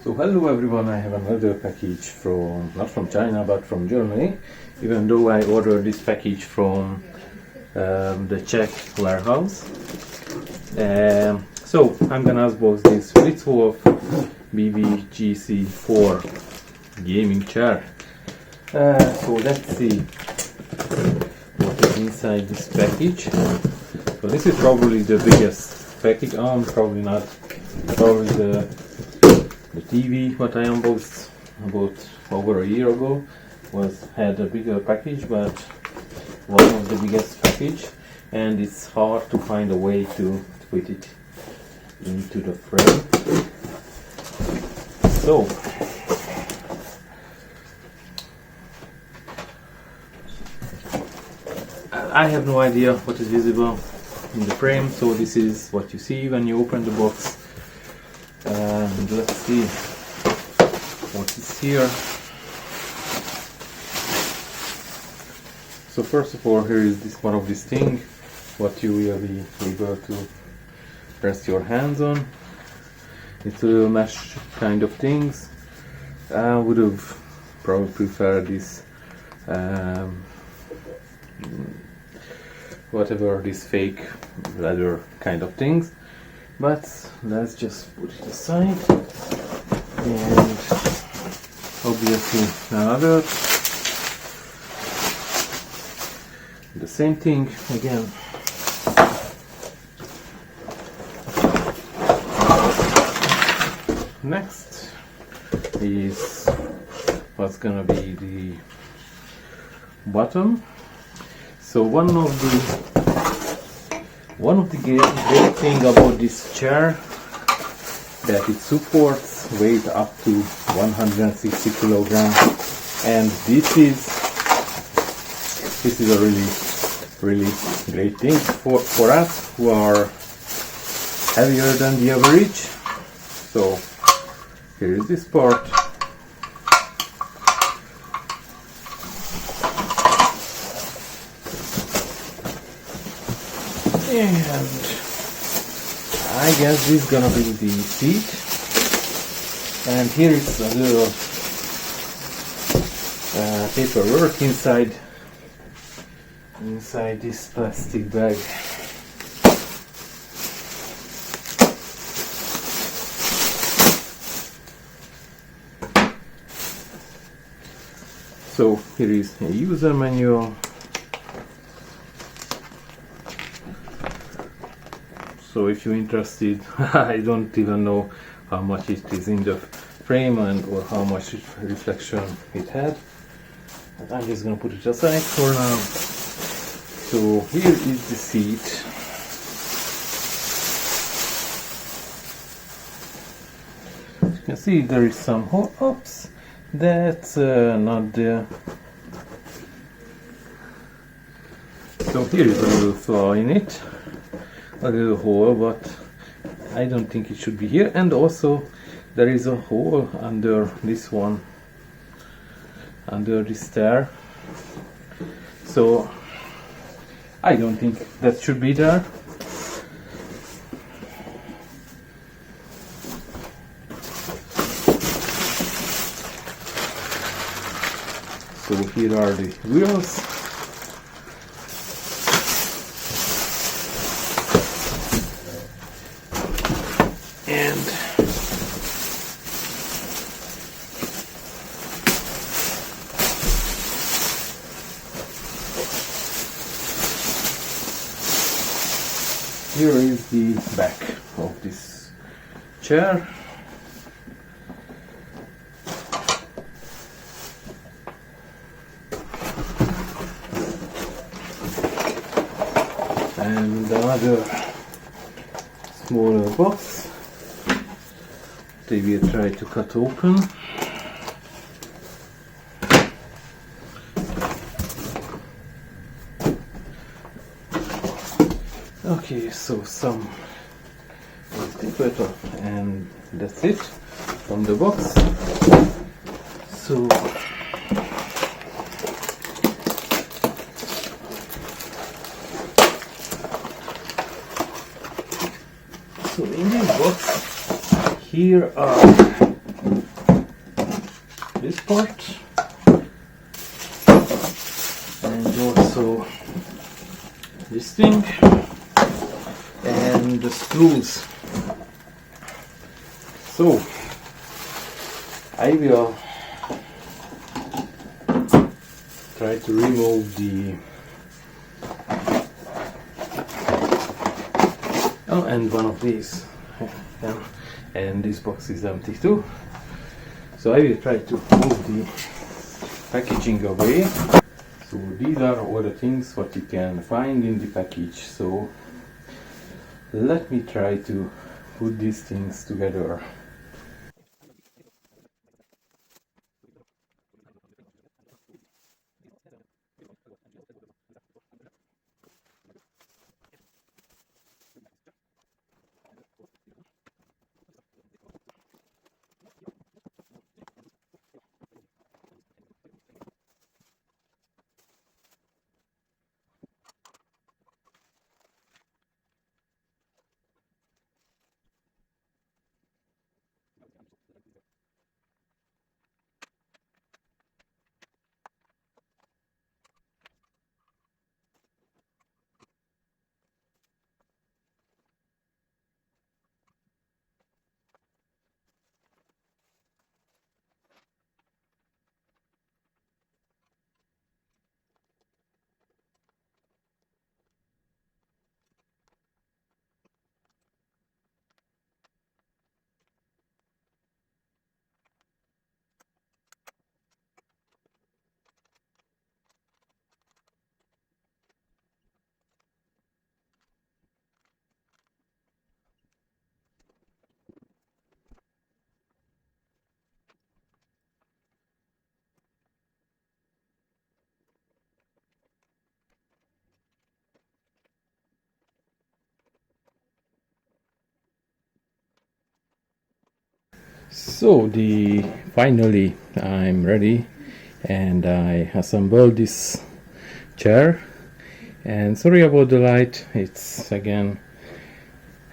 So hello everyone, I have another package from, not from China, but from Germany, even though I ordered this package from the Czech warehouse. So I'm gonna unbox this BlitzWolf BW-GC4 gaming chair. So let's see what is inside this package. So this is probably the biggest package, probably not, probably the TV what I unboxed about over a year ago had a bigger package, but one of the biggest package, and it's hard to find a way to put it into the frame. So I have no idea what is visible in the frame, so this is what you see when you open the box. And let's see what is here. So first of all, here is this one of these things what you will be able to rest your hands on. It's a little mesh kind of things. I would have probably preferred this whatever, this fake leather kind of things. But let's just put it aside, and obviously another, the same thing again. Next is what's gonna be the bottom. So one of the great thing about this chair that it supports weight up to 160 kilograms, and this is a really great thing for us who are heavier than the average. So here is this part. And I guess this is gonna be the seat, and here is a little paperwork inside this plastic bag. So here is a user manual. So if you're interested, I don't even know how much it is in the frame or how much reflection it had. But I'm just going to put it aside for now. So here is the seat. As you can see, there is some oops, that's not there. So here is a little flaw in it. A little hole, but I don't think it should be here. And also there is a hole under this one, under this stair, so I don't think that should be there. So here are the wheels. And here is the back of this chair. And another smaller box. They will try to cut open. Okay, so some sticker, and that's it from the box. So in this box here are this part, and also this thing, and the screws. So I will try to remove the and one of these, and this box is empty too. So I will try to move the packaging away. So these are all the things what you can find in the package. So let me try to put these things together. So finally I'm ready, and I assembled this chair. And sorry about the light, it's again,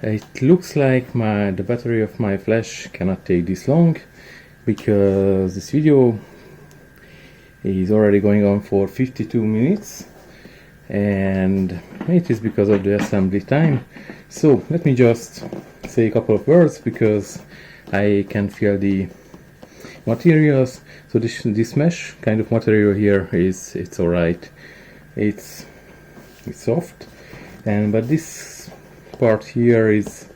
it looks like the battery of my flash cannot take this long, because this video is already going on for 52 minutes, and it is because of the assembly time. So let me just say a couple of words, because I can feel the materials. So this mesh kind of material here it's alright. It's soft, but this part here is,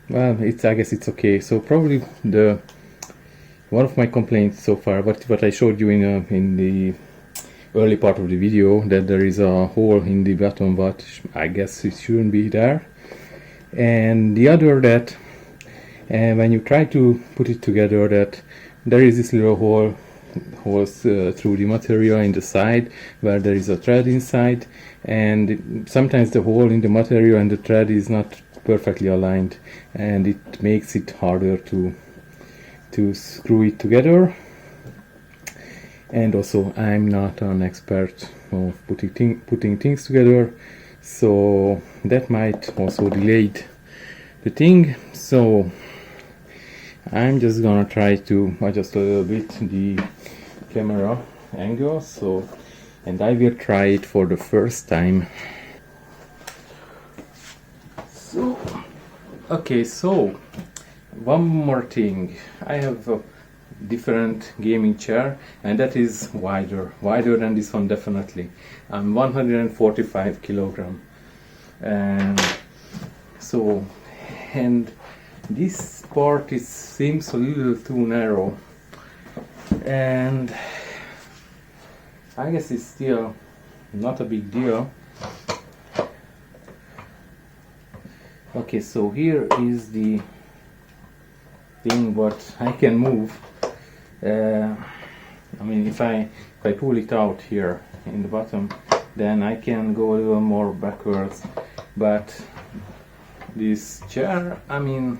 well, I guess it's okay. So probably one of my complaints so far, what I showed you in the early part of the video, that there is a hole in the bottom, but I guess it shouldn't be there. And the other, that when you try to put it together, that there is this little holes through the material in the side where there is a thread inside, and sometimes the hole in the material and the thread is not perfectly aligned, and it makes it harder to screw it together. And also I'm not an expert of putting things together, so that might also delay the thing. So I'm just gonna try to adjust a little bit the camera angle, and I will try it for the first time. So okay, so one more thing, I have a different gaming chair, and that is wider than this one, definitely. I'm 145 kilogram, and this part seems a little too narrow, and I guess it's still not a big deal. Okay, so here is the thing what I can move. I mean, if I pull it out here in the bottom, then I can go a little more backwards. But this chair, I mean,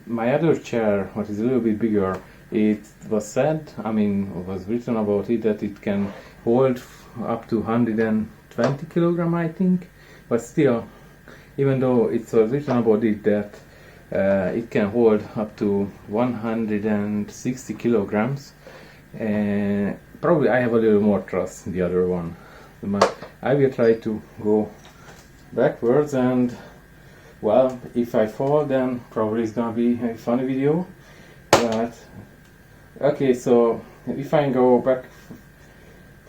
my other chair, what is a little bit bigger, it was said, I mean, it was written about it that it can hold up to 120 kilogram, I think. But still, even though it was written about it that it can hold up to 160 kilograms, and probably I have a little more trust in the other one. I will try to go backwards, and well, if I fall, then probably it's gonna be a funny video. But okay, so if I go back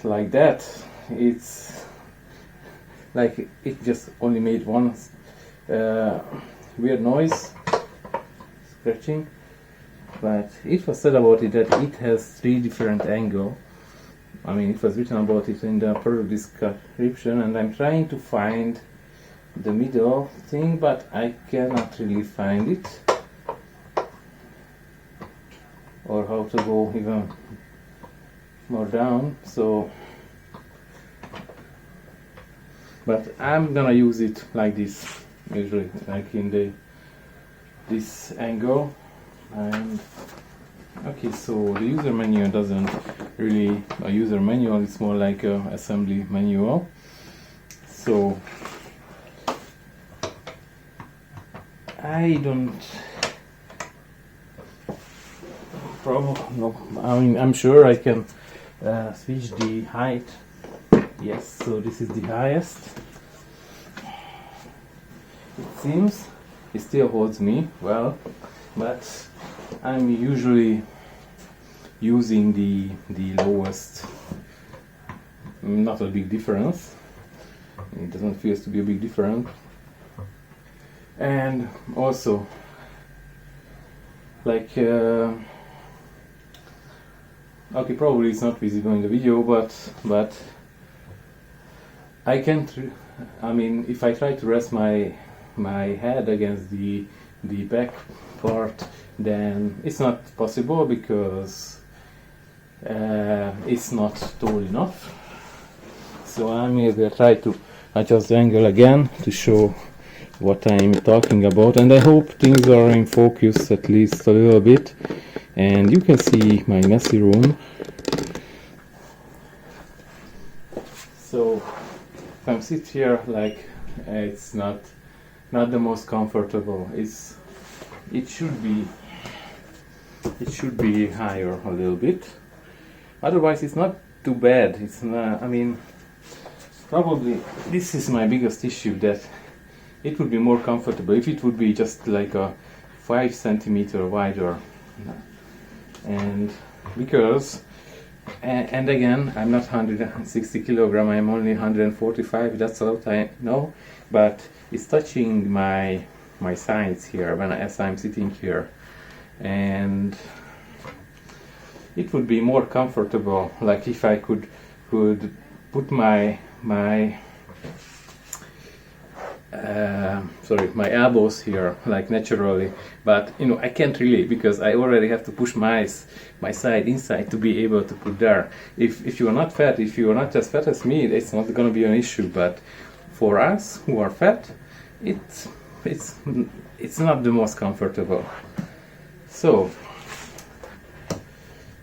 like that, it's like it just only made one weird noise, scratching. But it was said about it that it has 3 different angles. I mean, it was written about it in the product description, and I'm trying to find the middle thing, but I cannot really find it, or how to go even more down. So, but I'm gonna use it like this, usually like in this angle. And okay, so the user manual doesn't really a user manual, it's more like a assembly manual. So I don't probably no. I mean, I'm sure I can switch the height. Yes, so this is the highest. It seems it still holds me well, but I'm usually using the lowest. Not a big difference. It doesn't feel to be a big difference. And also, like, okay, probably it's not visible in the video, but I can't. I mean, if I try to rest my head against the back part, then it's not possible because it's not tall enough. So I'm going to try to adjust the angle again to show what I'm talking about, and I hope things are in focus at least a little bit, and you can see my messy room. So if I'm sit here, like, it's not the most comfortable. It should be higher a little bit. Otherwise, it's not too bad. It's not. I mean, probably this is my biggest issue, that it would be more comfortable if it would be just like a 5 centimeter wider. And because, and again, I'm not 160 kilogram. I'm only 145. That's what I know. But it's touching my sides here as I'm sitting here, and it would be more comfortable, like if I could put my elbows here, like naturally. But you know, I can't really, because I already have to push my side inside to be able to put there. If you are not fat, if you are not as fat as me, it's not going to be an issue. But for us who are fat, it's not the most comfortable. So,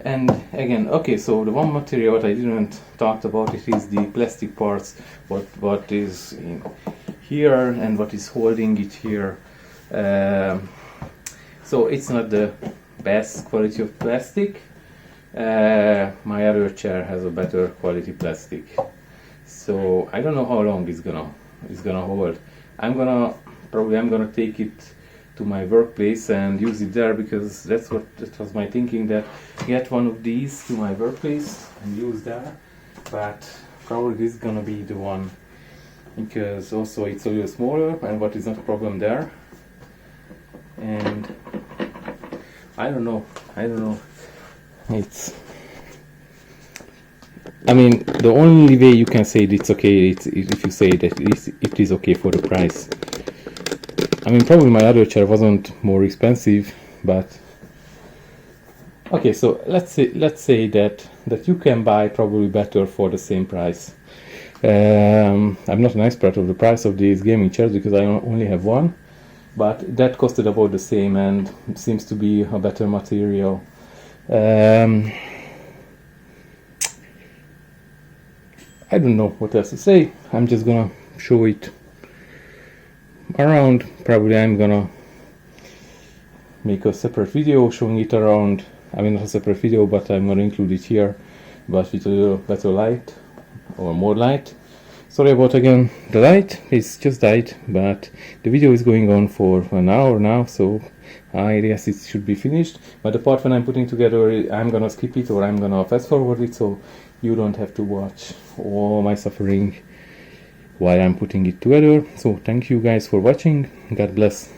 and again, okay, so the one material what I didn't talk about, it is the plastic parts, what is in here and what is holding it here. So it's not the best quality of plastic. My other chair has a better quality plastic. So I don't know how long it's gonna hold. I'm gonna take it to my workplace and use it there, because that was my thinking, that get one of these to my workplace and use that. But probably this is gonna be the one, because also it's a little smaller, and what is not a problem there. And I don't know. I mean, the only way you can say it's okay is if you say that it is okay for the price. I mean, probably my other chair wasn't more expensive, but okay. So let's say that you can buy probably better for the same price. I'm not an expert of the price of these gaming chairs because I only have one, but that costed about the same and seems to be a better material. I don't know what else to say. I'm just gonna show it around. Probably I'm gonna make a separate video showing it around. I mean, not a separate video, but I'm gonna include it here, but with a little better light or more light. Sorry about again the light, it's just died, but the video is going on for an hour now, so I guess it should be finished. But the part when I'm putting together, I'm gonna skip it or I'm gonna fast forward it, so you don't have to watch all my suffering while I'm putting it together. So thank you guys for watching. God bless.